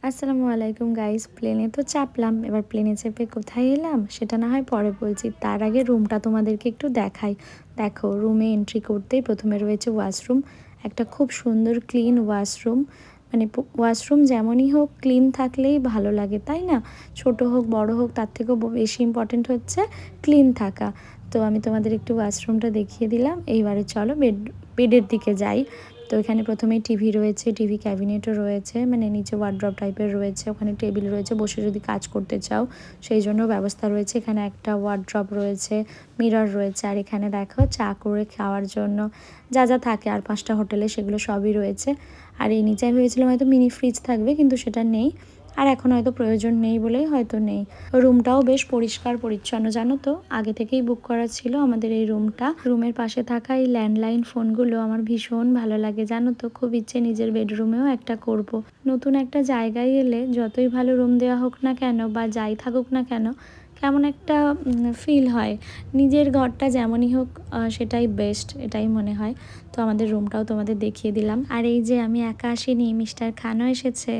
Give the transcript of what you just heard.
আসসালামু আলাইকুম গাইস। প্লেনে তো চাপলাম, এবার প্লেনে চেপে কোথায় এলাম সেটা না হয় পরে বলছি। তার আগে রুমটা তোমাদেরকে একটু দেখাই। দেখো, রুমে এন্ট্রি করতেই প্রথমে রয়েছে ওয়াশরুম। একটা খুব সুন্দর ক্লিন ওয়াশরুম। মানে ওয়াশরুম যেমনই হোক ক্লিন থাকলেই ভালো লাগে, তাই না? ছোট হোক বড় হোক, তার থেকেও বেশি ইম্পর্টেন্ট হচ্ছে ক্লিন থাকা। তো আমি তোমাদের একটু ওয়াশরুমটা দেখিয়ে দিলাম। এইবারে চলো বেডের দিকে যাই। তো এখানে প্রথমেই টিভি রয়েছে, টিভি ক্যাবিনেটও রয়েছে, মানে নিচে ওয়ার্ড্রপ টাইপের রয়েছে, ওখানে টেবিল রয়েছে, বসে যদি কাজ করতে চাও সেই জন্য ব্যবস্থা রয়েছে। এখানে একটা ওয়ার্ড্রপ রয়েছে, মিরর রয়েছে, আর এখানে দেখো চা করে খাওয়ার জন্য যা যা থাকে আর 5টা হোটেলে সেগুলো সবই রয়েছে। আর এই নিচে ভেবেছিলাম হয়তো মিনি ফ্রিজ থাকবে, কিন্তু সেটা নেই। আর এখন হয়তো প্রয়োজন নেই বলেই হয়তো নেই। রুমটাও বেশ পরিষ্কার পরিচ্ছন্ন, জানো তো, আগে থেকেই বুক করা ছিল আমাদের এই রুমটা। রুমের পাশে থাকা এই ল্যান্ডলাইন ফোনগুলো আমার ভীষণ ভালো লাগে, জানো তো। খুব ইচ্ছে নিজের বেডরুমেও একটা করব। নতুন একটা জায়গায় এলে যতই ভালো রুম দেওয়া হোক না কেন বা যাই থাকুক না কেন, কেমন একটা ফিল হয়। নিজের ঘরটা যেমনই হোক সেটাই বেস্ট, এটাই মনে হয়। তো আমাদের রুমটাও তোমাদের দেখিয়ে দিলাম। আর এই যে আমি একা আসিনি, মিস্টার খানও এসেছে।